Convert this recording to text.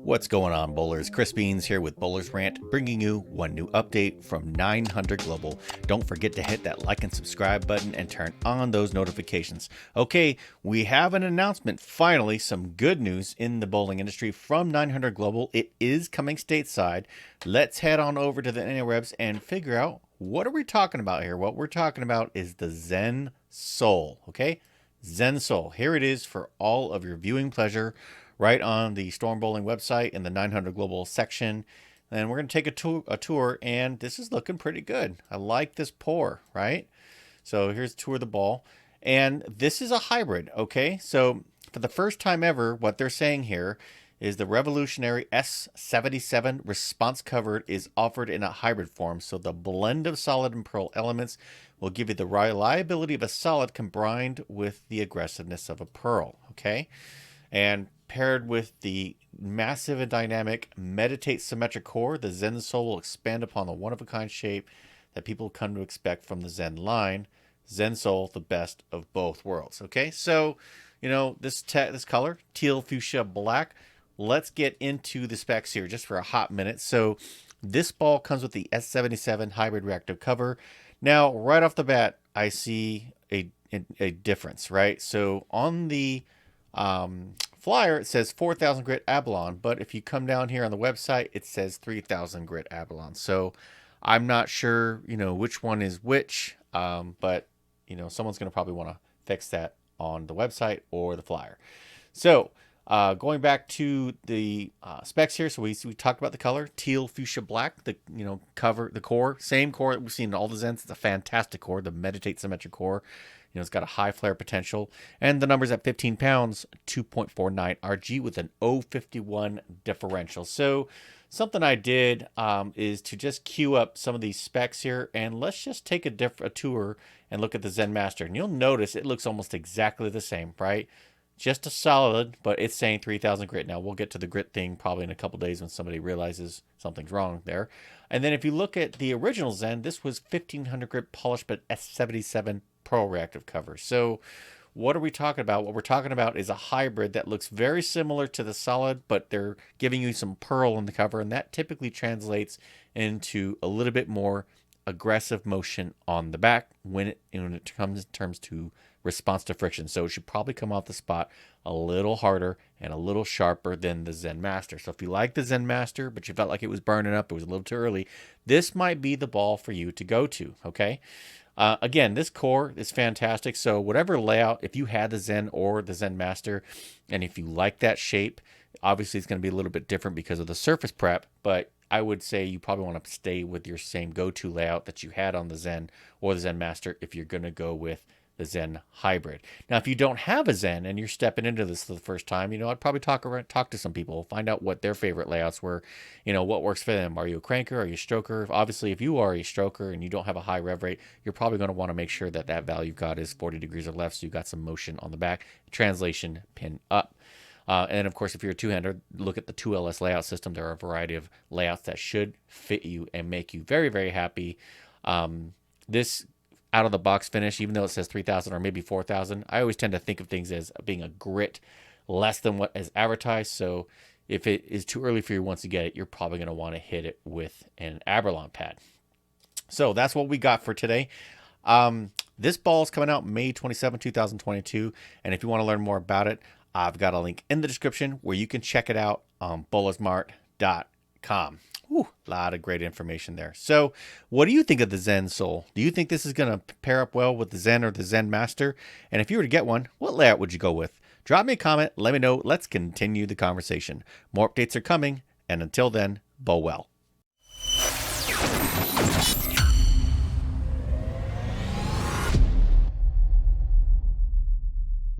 What's going on, bowlers? Chris Beans here with Bowlers Rant, bringing you one new update from 900 Global. Don't forget to hit that like and subscribe button and turn on those notifications. Okay, we have an announcement. Finally, some good news in the bowling industry from 900 Global. It is coming stateside. Let's head on over to the interwebs and figure out what are we talking about here. What we're talking about is the ZEN SOUL. Okay, ZEN SOUL. Here it is for all of your viewing pleasure, right on the Storm Bowling website in the 900 Global section. And we're going to take a tour, and this is looking pretty good. I like this pour, right? So here's a tour of the ball. And this is a hybrid, okay? So for the first time ever, what they're saying here is the revolutionary S77 response cover is offered in a hybrid form. So the blend of solid and pearl elements will give you the reliability of a solid combined with the aggressiveness of a pearl, okay? And paired with the massive and dynamic Meditate symmetric core, the ZEN SOUL will expand upon the one-of-a-kind shape that people come to expect from the ZEN line. ZEN SOUL, the best of both worlds. Okay, so, you know, this color, teal fuchsia black. Let's get into the specs here just for a hot minute. So this ball comes with the S77 hybrid reactive cover. Now, right off the bat, I see a difference, right? So on the flyer, it says 4,000 grit Abalone, but if you come down here on the website, it says 3,000 grit Abalone. So I'm not sure, you know, which one is which, but, you know, someone's going to probably want to fix that on the website or the flyer. So going back to the specs here, so we talked about the color, teal fuchsia black, the, you know, cover, the core, same core that we've seen in all the Zens. It's a fantastic core, the Meditate symmetric core. You know, it's got a high flare potential, and the number's at 15 pounds, 2.49 RG with an 051 differential. So something I did is to just queue up some of these specs here, and let's just take a tour and look at the Zen Master. And you'll notice it looks almost exactly the same, right? Just a solid, but it's saying 3,000 grit. Now, we'll get to the grit thing probably in a couple days when somebody realizes something's wrong there. And then if you look at the original Zen, this was 1,500 grit polished, but S77 pearl reactive cover. So what are we talking about? What we're talking about is a hybrid that looks very similar to the solid, but they're giving you some pearl in the cover, and that typically translates into a little bit more aggressive motion on the back when it comes in terms to response to friction. So it should probably come off the spot a little harder and a little sharper than the Zen Master. So if you like the Zen Master, but you felt like it was burning up, it was a little too early, this might be the ball for you to go to, okay? Again, this core is fantastic. So whatever layout, if you had the Zen or the Zen Master, and if you like that shape, obviously it's going to be a little bit different because of the surface prep, but I would say you probably want to stay with your same go-to layout that you had on the Zen or the Zen Master if you're going to go with the Zen hybrid. Now, if you don't have a Zen and you're stepping into this for the first time, you know, I'd probably talk to some people, find out what their favorite layouts were, you know, what works for them. Are you a cranker? Are you a stroker? Obviously, if you are a stroker and you don't have a high rev rate, you're probably going to want to make sure that that value you've got is 40 degrees or left, so you've got some motion on the back. Translation, pin up. And of course, if you're a two-hander, look at the 2LS layout system. There are a variety of layouts that should fit you and make you very, very happy. This out-of-the-box finish, even though it says 3,000 or maybe 4,000, I always tend to think of things as being a grit less than what is advertised. So if it is too early for you once you get it, you're probably going to want to hit it with an Aberlon pad. So that's what we got for today. This ball is coming out May 27, 2022. And if you want to learn more about it, I've got a link in the description where you can check it out on bowlersmart.com. Ooh, a lot of great information there. So what do you think of the Zen Soul? Do you think this is going to pair up well with the Zen or the Zen Master? And if you were to get one, what layout would you go with? Drop me a comment. Let me know. Let's continue the conversation. More updates are coming. And until then, bow well.